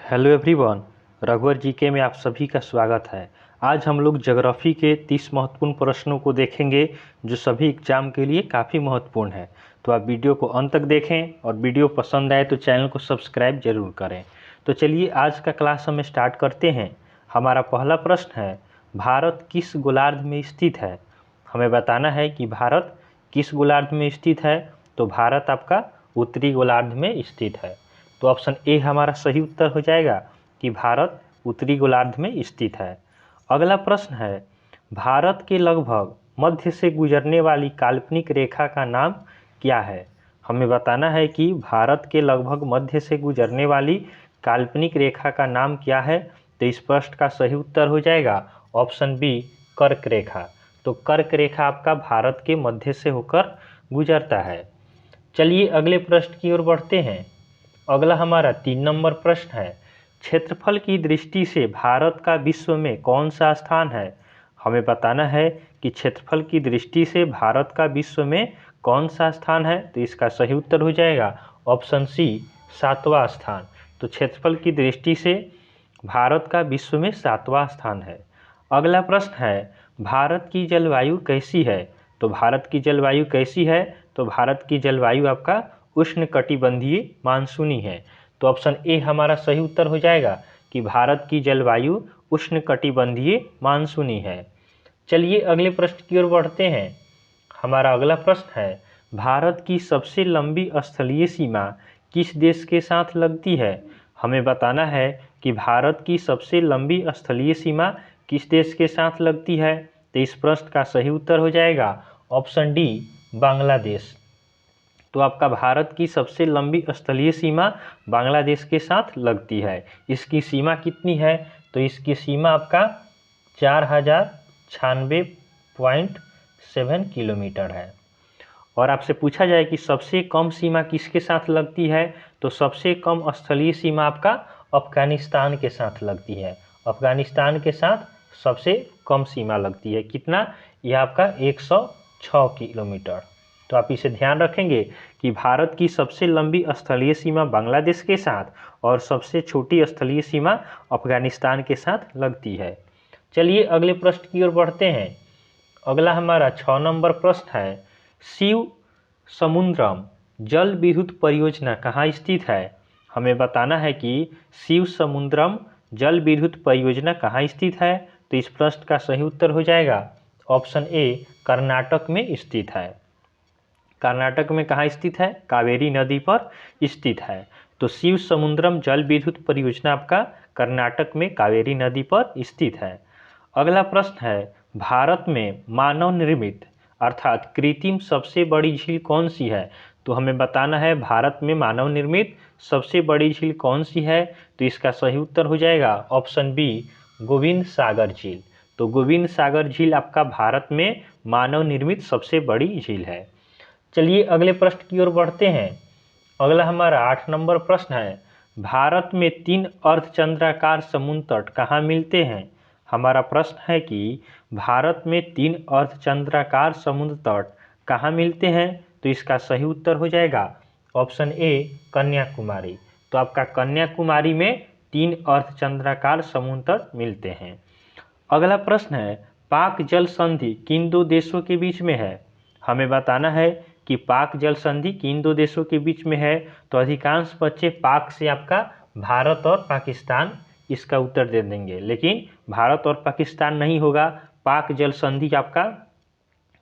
Hello everyone, रघुवर GK में आप सभी का स्वागत है। आज हम लोग ज्योग्राफी के 30 महत्वपूर्ण प्रश्नों को देखेंगे जो सभी एग्जाम के लिए काफ़ी महत्वपूर्ण है। तो आप वीडियो को अंत तक देखें और वीडियो पसंद आए तो चैनल को सब्सक्राइब जरूर करें। तो चलिए आज का क्लास हम स्टार्ट करते हैं। हमारा पहला प्रश्न है, भारत किस गोलार्ध में स्थित है? हमें बताना है कि भारत किस गोलार्ध में स्थित है। तो भारत आपका उत्तरी गोलार्ध में स्थित है। तो ऑप्शन ए हमारा सही उत्तर हो जाएगा कि भारत उत्तरी गोलार्ध में स्थित है। अगला प्रश्न है, भारत के लगभग मध्य से गुजरने वाली काल्पनिक रेखा का नाम क्या है? हमें बताना है कि भारत के लगभग मध्य से गुजरने वाली काल्पनिक रेखा का नाम क्या है। तो इस प्रश्न का सही उत्तर हो जाएगा ऑप्शन बी, कर्क रेखा। तो कर्क रेखा आपका भारत के मध्य से होकर गुजरता है। चलिए अगले प्रश्न की ओर बढ़ते हैं। अगला हमारा 3 नंबर प्रश्न है, क्षेत्रफल की दृष्टि से भारत का विश्व में कौन सा स्थान है? हमें बताना है कि क्षेत्रफल की दृष्टि से भारत का विश्व में कौन सा स्थान है। तो इसका सही उत्तर हो जाएगा ऑप्शन सी, 7वां स्थान। तो क्षेत्रफल की दृष्टि से भारत का विश्व में 7वां स्थान है। अगला प्रश्न है, भारत की जलवायु कैसी है? तो भारत की जलवायु कैसी है? तो भारत की जलवायु आपका उष्णकटिबंधीय मानसूनी है। तो ऑप्शन ए हमारा सही उत्तर हो जाएगा कि भारत की जलवायु उष्णकटिबंधीय मानसूनी है। चलिए अगले प्रश्न की ओर बढ़ते हैं। हमारा अगला प्रश्न है, भारत की सबसे लंबी स्थलीय सीमा किस देश के साथ लगती है? हमें बताना है कि भारत की सबसे लंबी स्थलीय सीमा किस देश के साथ लगती है। तो इस प्रश्न का सही उत्तर हो जाएगा ऑप्शन डी, बांग्लादेश। तो आपका भारत की सबसे लंबी स्थलीय सीमा बांग्लादेश के साथ लगती है। इसकी सीमा कितनी है? तो इसकी सीमा आपका 4096.7 किलोमीटर है। और आपसे पूछा जाए कि सबसे कम सीमा किसके साथ लगती है, तो सबसे कम स्थलीय सीमा आपका अफगानिस्तान के साथ लगती है। अफगानिस्तान के साथ सबसे कम सीमा लगती है। कितना? यह आपका 106 किलोमीटर। तो आप इसे ध्यान रखेंगे कि भारत की सबसे लंबी स्थलीय सीमा बांग्लादेश के साथ और सबसे छोटी स्थलीय सीमा अफगानिस्तान के साथ लगती है। चलिए अगले प्रश्न की ओर बढ़ते हैं। अगला हमारा 6 नंबर प्रश्न है, शिव समुद्रम जल विद्युत परियोजना कहाँ स्थित है? हमें बताना है कि शिव समुद्रम जल विद्युत परियोजना कहाँ स्थित है। तो इस प्रश्न का सही उत्तर हो जाएगा ऑप्शन ए, कर्नाटक में स्थित है। कर्नाटक में कहाँ स्थित है? कावेरी नदी पर स्थित है। तो शिव समुद्रम जल विद्युत परियोजना आपका कर्नाटक में कावेरी नदी पर स्थित है। अगला प्रश्न है, भारत में मानव निर्मित अर्थात कृत्रिम सबसे बड़ी झील कौन सी है? तो हमें बताना है भारत में मानव निर्मित सबसे बड़ी झील कौन सी है। तो इसका सही उत्तर हो जाएगा ऑप्शन बी, गोविंद सागर झील। तो गोविंद सागर झील आपका भारत में मानव निर्मित सबसे बड़ी झील है। चलिए अगले प्रश्न की ओर बढ़ते हैं। अगला हमारा 8 नंबर प्रश्न है, भारत में 3 अर्धचंद्राकार समुद्र तट कहाँ मिलते हैं? हमारा प्रश्न है कि भारत में 3 अर्धचंद्राकार समुद्र तट कहाँ मिलते हैं। तो इसका सही उत्तर हो जाएगा ऑप्शन ए, कन्याकुमारी। तो आपका कन्याकुमारी में 3 अर्धचंद्राकार समुद्र तट मिलते हैं। अगला प्रश्न है, पाक जल संधि किन दो देशों के बीच में है? हमें बताना है कि पाक जल संधि किन दो देशों के बीच में है। तो अधिकांश बच्चे पाक से आपका भारत और पाकिस्तान इसका उत्तर दे देंगे, लेकिन भारत और पाकिस्तान नहीं होगा। पाक जल संधि आपका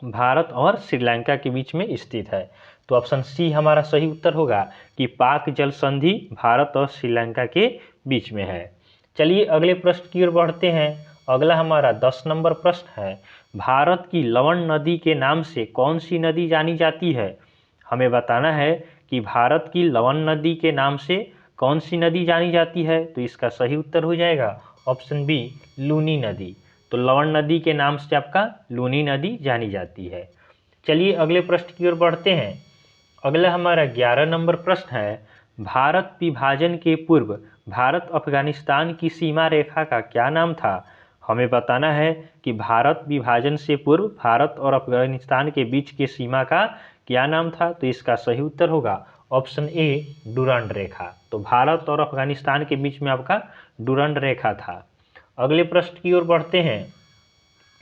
भारत और श्रीलंका के बीच में स्थित है। तो ऑप्शन सी हमारा सही उत्तर होगा कि पाक जल संधि भारत और श्रीलंका के बीच में है। चलिए अगले प्रश्न की ओर बढ़ते हैं। अगला हमारा 10 नंबर प्रश्न है, भारत की लवण नदी के नाम से कौन सी नदी जानी जाती है? हमें बताना है कि भारत की लवण नदी के नाम से कौन सी नदी जानी जाती है। तो इसका सही उत्तर हो जाएगा ऑप्शन बी, लूनी नदी। तो लवण नदी के नाम से आपका लूनी नदी जानी जाती है। चलिए अगले प्रश्न की ओर बढ़ते हैं। अगला हमारा 11 नंबर प्रश्न है, भारत विभाजन के पूर्व भारत अफगानिस्तान की सीमा रेखा का क्या नाम था? हमें बताना है कि भारत विभाजन से पूर्व भारत और अफगानिस्तान के बीच की सीमा का क्या नाम था। तो इसका सही उत्तर होगा ऑप्शन ए, डुरांड रेखा। तो तो भारत और अफगानिस्तान के बीच में आपका डुरंड रेखा था। अगले प्रश्न की ओर बढ़ते हैं।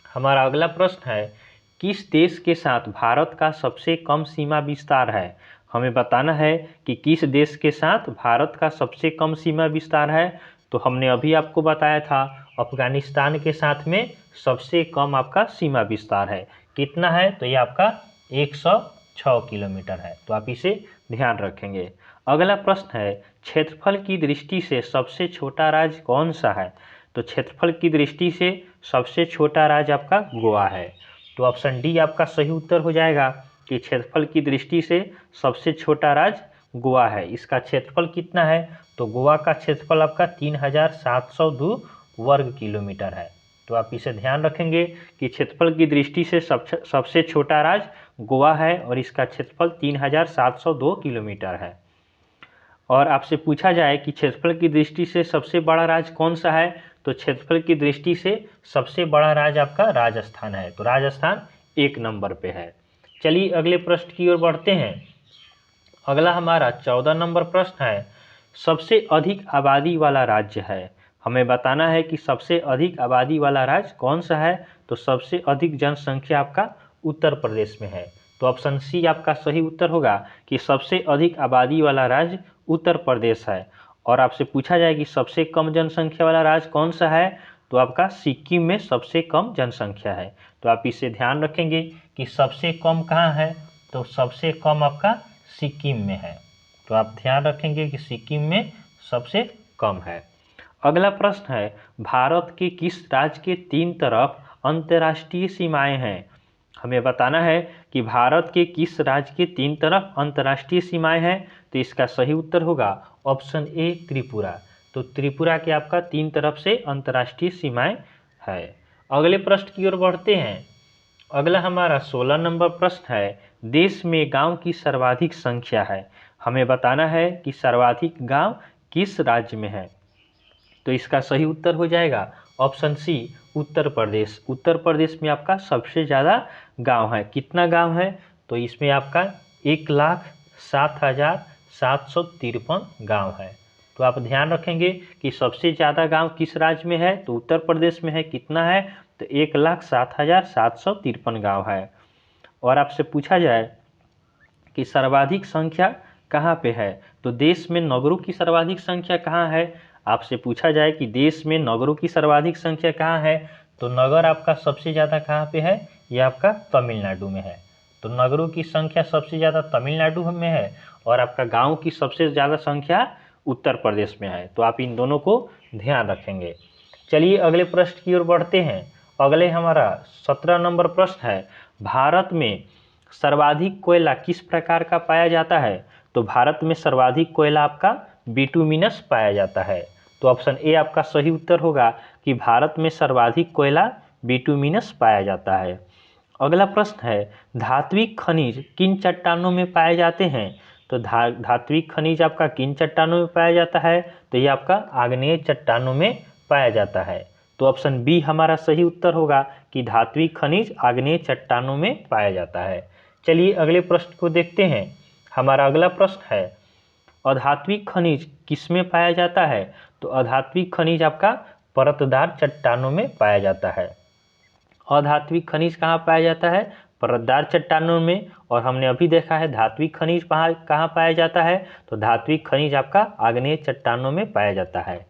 हमारा अगला प्रश्न है, किस देश के साथ भारत का सबसे कम सीमा विस्तार है? हमें बताना है कि किस देश के साथ भारत का सबसे कम सीमा विस्तार है। तो हमने अभी आपको बताया था अफगानिस्तान के साथ में सबसे कम आपका सीमा विस्तार है। कितना है? तो ये आपका 106 किलोमीटर है। तो आप इसे ध्यान रखेंगे। अगला प्रश्न है, क्षेत्रफल की दृष्टि से सबसे छोटा राज्य कौन सा है? तो क्षेत्रफल की दृष्टि से सबसे छोटा राज्य आपका गोवा है। तो ऑप्शन डी आपका सही उत्तर हो जाएगा कि क्षेत्रफल की दृष्टि से सबसे छोटा राज्य गोवा है। इसका क्षेत्रफल कितना है? तो गोवा का क्षेत्रफल आपका 3702 वर्ग किलोमीटर है। तो आप इसे ध्यान रखेंगे कि क्षेत्रफल की दृष्टि से सबसे छोटा राज्य गोवा है और इसका क्षेत्रफल 3702 किलोमीटर है। और आपसे पूछा जाए कि क्षेत्रफल की दृष्टि से सबसे बड़ा राज्य कौन सा है? तो क्षेत्रफल की दृष्टि से सबसे बड़ा राज्य आपका राजस्थान है। तो राजस्थान 1 नंबर पे है। चलिए अगले प्रश्न की ओर बढ़ते हैं। अगला हमारा 14 नंबर प्रश्न है, सबसे अधिक आबादी वाला राज्य है। हमें बताना है कि सबसे अधिक आबादी वाला राज्य कौन सा है। तो सबसे अधिक जनसंख्या आपका उत्तर प्रदेश में है। तो ऑप्शन सी आपका सही उत्तर होगा कि सबसे अधिक आबादी वाला राज्य उत्तर प्रदेश है। और आपसे पूछा जाए कि सबसे कम जनसंख्या वाला राज्य कौन सा है, तो आपका सिक्किम में सबसे कम जनसंख्या है। तो आप इसे ध्यान रखेंगे कि सबसे कम कहाँ है, तो सबसे कम आपका सिक्किम में है। तो आप ध्यान रखेंगे कि सिक्किम में सबसे कम है। अगला प्रश्न है, भारत के किस राज्य के 3 तरफ अंतर्राष्ट्रीय सीमाएं हैं? हमें बताना है कि भारत के किस राज्य के 3 तरफ अंतर्राष्ट्रीय सीमाएं हैं। तो इसका सही उत्तर होगा ऑप्शन ए त्रिपुरा। तो त्रिपुरा के आपका 3 तरफ से अंतर्राष्ट्रीय सीमाएं है। अगले प्रश्न की ओर बढ़ते हैं। अगला हमारा 16 नंबर प्रश्न है, देश में गांव की सर्वाधिक संख्या है। हमें बताना है कि सर्वाधिक गांव किस राज्य में है। तो इसका सही उत्तर हो जाएगा ऑप्शन सी उत्तर प्रदेश। उत्तर प्रदेश में आपका सबसे ज़्यादा गांव है। कितना गांव है? तो इसमें आपका 1,07,753 गांव है। तो आप ध्यान रखेंगे कि सबसे ज़्यादा गांव किस राज्य में है, तो उत्तर प्रदेश में है। कितना है? तो 1,07,753 गांव है। और आपसे पूछा जाए कि सर्वाधिक संख्या कहाँ पे है, तो देश में नगरों की सर्वाधिक संख्या कहाँ है। आपसे पूछा जाए कि देश में नगरों की सर्वाधिक संख्या कहाँ है, तो नगर आपका सबसे ज़्यादा कहाँ पे है, ये आपका तमिलनाडु में है। तो नगरों की संख्या सबसे ज़्यादा तमिलनाडु में है और आपका गांव की सबसे ज़्यादा संख्या उत्तर प्रदेश में है। तो आप इन दोनों को ध्यान रखेंगे। चलिए अगले प्रश्न की ओर बढ़ते हैं। अगले हमारा 17 नंबर प्रश्न है, भारत में सर्वाधिक कोयला किस प्रकार का पाया जाता है। तो भारत में सर्वाधिक कोयला आपका बिटुमिनस पाया जाता है। तो ऑप्शन ए आपका सही उत्तर होगा कि भारत में सर्वाधिक कोयला बिटुमिनस पाया जाता है। अगला प्रश्न है, धात्विक खनिज किन चट्टानों में पाए जाते हैं। तो धात्विक खनिज आपका किन चट्टानों में पाया जाता है, तो ये आपका आग्नेय चट्टानों में पाया जाता है। तो ऑप्शन बी हमारा सही उत्तर होगा कि धात्विक खनिज आग्नेय चट्टानों में पाया जाता है। चलिए अगले प्रश्न को देखते हैं। हमारा अगला प्रश्न है, अधात्विक खनिज किसमें पाया जाता है। तो अधात्विक खनिज आपका परतदार चट्टानों में पाया जाता है। अधात्विक खनिज कहाँ पाया जाता है, परतदार चट्टानों में। और हमने अभी देखा है धात्विक खनिज कहाँ पाया जाता है, तो धात्विक खनिज आपका आग्नेय चट्टानों में पाया जाता है।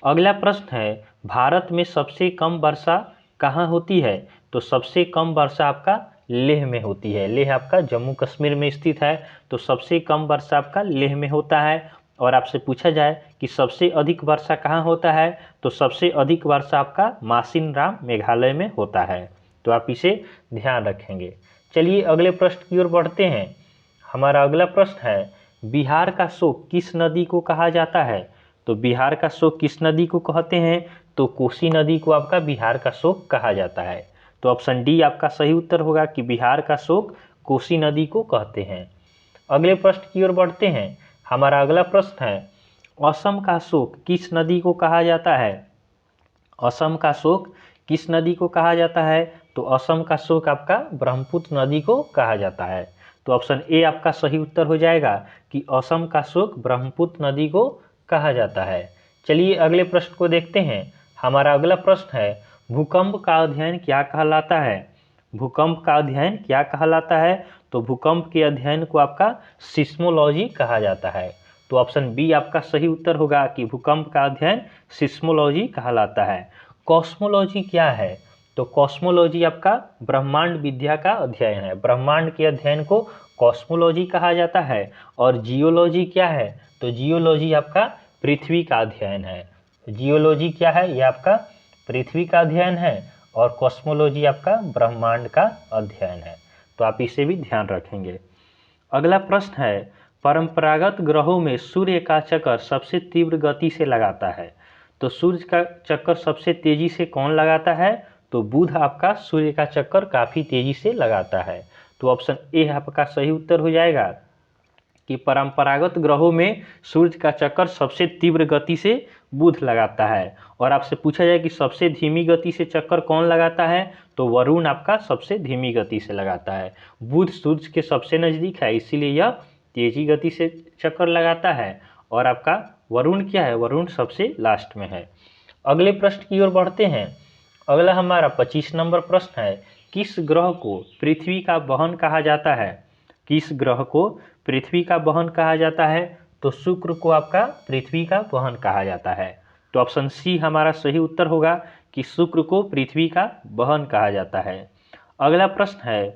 अगला प्रश्न है, भारत में सबसे कम वर्षा कहाँ होती है। तो सबसे कम वर्षा आपका लेह में होती है। लेह आपका जम्मू कश्मीर में स्थित है। तो सबसे कम वर्षा आपका लेह में होता है। और आपसे पूछा जाए कि सबसे अधिक वर्षा कहाँ होता है, तो सबसे अधिक वर्षा आपका मासिनराम मेघालय में होता है। तो आप इसे ध्यान रखेंगे। चलिए अगले प्रश्न की ओर बढ़ते हैं। हमारा अगला प्रश्न है, बिहार का शोक किस नदी को कहा जाता है। तो बिहार का शोक किस नदी को कहते हैं, तो कोसी नदी को आपका बिहार का शोक कहा जाता है। तो ऑप्शन डी आपका सही उत्तर होगा कि बिहार का शोक कोसी नदी को कहते हैं। अगले प्रश्न की ओर बढ़ते हैं। हमारा अगला प्रश्न है, असम का शोक किस नदी को कहा जाता है। असम का शोक किस नदी को कहा जाता है, तो असम का शोक आपका ब्रह्मपुत्र नदी को कहा जाता है। तो ऑप्शन ए आपका सही उत्तर हो जाएगा कि असम का शोक ब्रह्मपुत्र नदी को कहा जाता है। चलिए अगले प्रश्न को देखते हैं। हमारा अगला प्रश्न है, भूकंप का अध्ययन क्या कहलाता है? भूकंप का अध्ययन क्या कहलाता है? तो भूकंप के अध्ययन को आपका सिस्मोलॉजी कहा जाता है। तो ऑप्शन बी आपका सही उत्तर होगा कि भूकंप का अध्ययन सिस्मोलॉजी कहलाता है। कॉस्मोलॉजी क्या है? तो कॉस्मोलॉजी आपका ब्रह्मांड विद्या का अध्ययन है। ब्रह्मांड के अध्ययन को कॉस्मोलॉजी कहा जाता है। और जियोलॉजी क्या है? तो जियोलॉजी आपका पृथ्वी का अध्ययन है। जियोलॉजी क्या है? ये आपका पृथ्वी का अध्ययन है और कॉस्मोलॉजी आपका ब्रह्मांड का अध्ययन है। तो आप इसे भी ध्यान रखेंगे। अगला प्रश्न है, परंपरागत ग्रहों में सूर्य का चक्कर सबसे तीव्र गति से लगाता है। तो सूर्य का चक्कर सबसे तेजी से कौन लगाता है? तो बुध आपका सूर्य का चक्कर काफ़ी तेजी से लगाता है। तो ऑप्शन ए आपका सही उत्तर हो जाएगा कि परंपरागत ग्रहों में सूर्य का चक्कर सबसे तीव्र गति से बुध लगाता है। और आपसे पूछा जाए कि सबसे धीमी गति से चक्कर कौन लगाता है? तो वरुण आपका सबसे धीमी गति से लगाता है। बुध सूर्य के सबसे नज़दीक है, इसीलिए यह तेजी गति से चक्कर लगाता है। और आपका वरुण क्या है? वरुण सबसे लास्ट में है। अगले प्रश्न की ओर बढ़ते हैं। अगला हमारा 25 नंबर प्रश्न है, किस ग्रह को पृथ्वी का बहन कहा जाता है? किस ग्रह को पृथ्वी का बहन कहा जाता है? तो शुक्र को आपका पृथ्वी का बहन कहा जाता है। तो ऑप्शन सी हमारा सही उत्तर होगा कि शुक्र को पृथ्वी का बहन कहा जाता है। अगला प्रश्न है,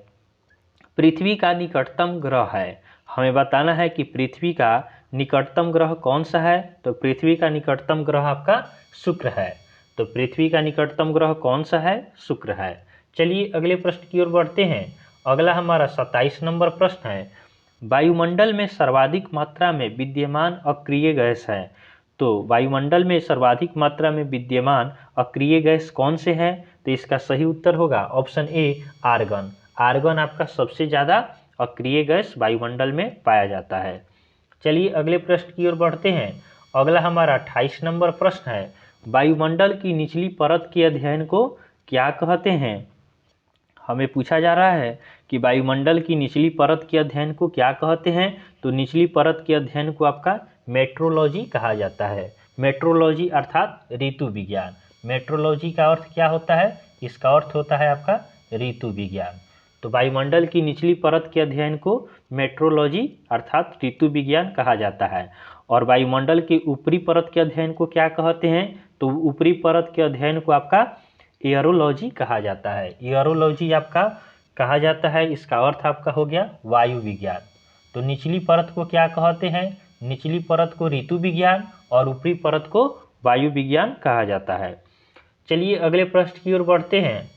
पृथ्वी का निकटतम ग्रह है। हमें बताना है कि पृथ्वी का निकटतम ग्रह कौन सा है? तो पृथ्वी का निकटतम ग्रह आपका शुक्र है। तो पृथ्वी का निकटतम ग्रह कौन सा है? शुक्र है। चलिए अगले प्रश्न की ओर बढ़ते हैं। अगला हमारा 27 नंबर प्रश्न है, वायुमंडल में सर्वाधिक मात्रा में विद्यमान अक्रिय गैस है। तो वायुमंडल में सर्वाधिक मात्रा में विद्यमान अक्रिय गैस कौन से हैं? तो इसका सही उत्तर होगा ऑप्शन ए आर्गन। आर्गन आपका सबसे ज़्यादा अक्रिय गैस वायुमंडल में पाया जाता है। चलिए अगले प्रश्न की ओर बढ़ते हैं। अगला हमारा 28 नंबर प्रश्न है, वायुमंडल की निचली परत के अध्ययन को क्या कहते हैं? हमें पूछा जा रहा है कि वायुमंडल की निचली परत के अध्ययन को क्या कहते हैं? तो निचली परत के अध्ययन को आपका मेट्रोलॉजी कहा जाता है। मेट्रोलॉजी अर्थात ऋतु विज्ञान। मेट्रोलॉजी का अर्थ क्या होता है? इसका अर्थ होता है आपका ऋतु विज्ञान। तो वायुमंडल की निचली परत के अध्ययन को मेट्रोलॉजी अर्थात ऋतु विज्ञान कहा जाता है। और वायुमंडल की ऊपरी परत के अध्ययन को क्या कहते हैं? तो ऊपरी परत के अध्ययन को आपका एयरोलॉजी कहा जाता है। एयरोलॉजी आपका कहा जाता है, इसका अर्थ आपका हो गया वायु विज्ञान। तो निचली परत को क्या कहते हैं? निचली परत को ऋतु विज्ञान और ऊपरी परत को वायु विज्ञान कहा जाता है। चलिए अगले प्रश्न की ओर बढ़ते हैं।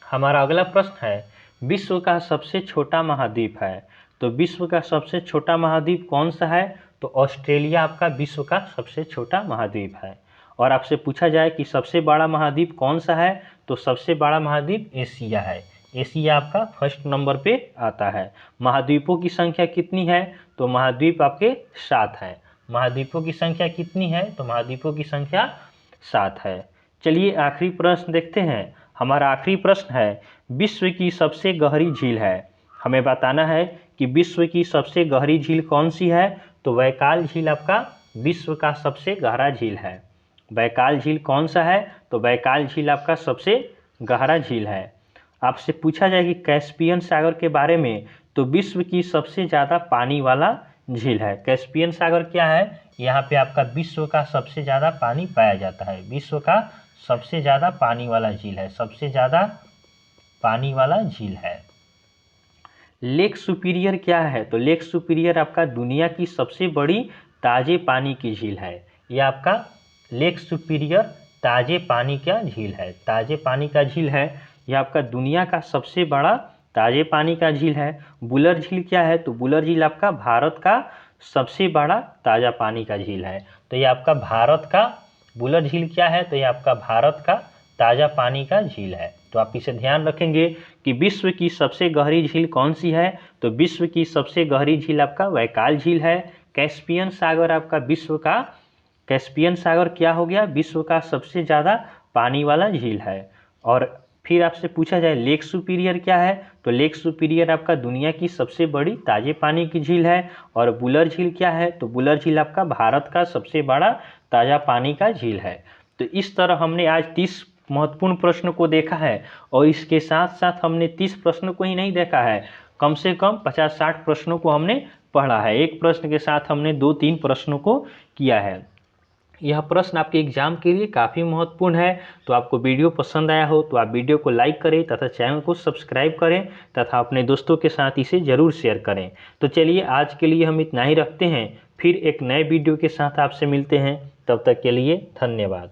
हमारा अगला प्रश्न है, विश्व का सबसे छोटा महाद्वीप है। तो विश्व का सबसे छोटा महाद्वीप कौन सा है? तो ऑस्ट्रेलिया आपका विश्व का सबसे छोटा महाद्वीप है। और आपसे पूछा जाए कि सबसे बड़ा महाद्वीप कौन सा है? तो सबसे बड़ा महाद्वीप एशिया है। एशिया आपका फर्स्ट नंबर पे आता है। महाद्वीपों की संख्या कितनी है? तो महाद्वीप आपके 7 है। महाद्वीपों की संख्या कितनी है? तो महाद्वीपों की संख्या 7 है। चलिए आखिरी प्रश्न देखते हैं। हमारा आखिरी प्रश्न है, विश्व की सबसे गहरी झील है। हमें बताना है कि विश्व की सबसे गहरी झील कौन सी है? तो बैकाल झील आपका विश्व का सबसे गहरा झील है। बैकाल झील कौन सा है? तो बैकाल झील आपका सबसे गहरा झील है। आपसे पूछा जाए कि कैस्पियन सागर के बारे में, तो विश्व की सबसे ज़्यादा पानी वाला झील है। कैस्पियन सागर क्या है? यहाँ पे आपका विश्व का सबसे ज़्यादा पानी पाया जाता है। विश्व का सबसे ज़्यादा पानी वाला झील है, सबसे ज़्यादा पानी वाला झील है। लेक सुपीरियर क्या है? तो लेक सुपीरियर आपका दुनिया की सबसे बड़ी ताज़े पानी की झील है। यह आपका लेक सुपीरियर ताज़े पानी का झील है। ताज़े पानी का झील है, यह आपका दुनिया का सबसे बड़ा ताज़े पानी का झील है। बुलर झील क्या है? तो बुलर झील आपका भारत का सबसे बड़ा ताज़ा पानी का झील है। तो ये आपका भारत का बुलर झील क्या है? तो ये आपका भारत का ताज़ा पानी का झील है। तो आप इसे ध्यान रखेंगे कि विश्व की सबसे गहरी झील कौन सी है? तो विश्व की सबसे गहरी झील आपका बैकाल झील है। कैस्पियन सागर आपका विश्व का, कैस्पियन सागर क्या हो गया? विश्व का सबसे ज़्यादा पानी वाला झील है। और फिर आपसे पूछा जाए लेक सुपीरियर क्या है, तो लेक सुपीरियर आपका दुनिया की सबसे बड़ी ताजे पानी की झील है। और बुलर झील क्या है, तो बुलर झील आपका भारत का सबसे बड़ा ताज़ा पानी का झील है। तो इस तरह हमने आज 30 महत्वपूर्ण प्रश्न को देखा है, और इसके साथ साथ हमने 30 प्रश्नों को ही नहीं देखा है, कम से कम 50-60 प्रश्नों को हमने पढ़ा है। एक प्रश्न के साथ हमने 2-3 प्रश्नों को किया है। यह प्रश्न आपके एग्जाम के लिए काफ़ी महत्वपूर्ण है। तो आपको वीडियो पसंद आया हो तो आप वीडियो को लाइक करें तथा चैनल को सब्सक्राइब करें तथा अपने दोस्तों के साथ इसे ज़रूर शेयर करें। तो चलिए आज के लिए हम इतना ही रखते हैं, फिर एक नए वीडियो के साथ आपसे मिलते हैं। तब तक के लिए धन्यवाद।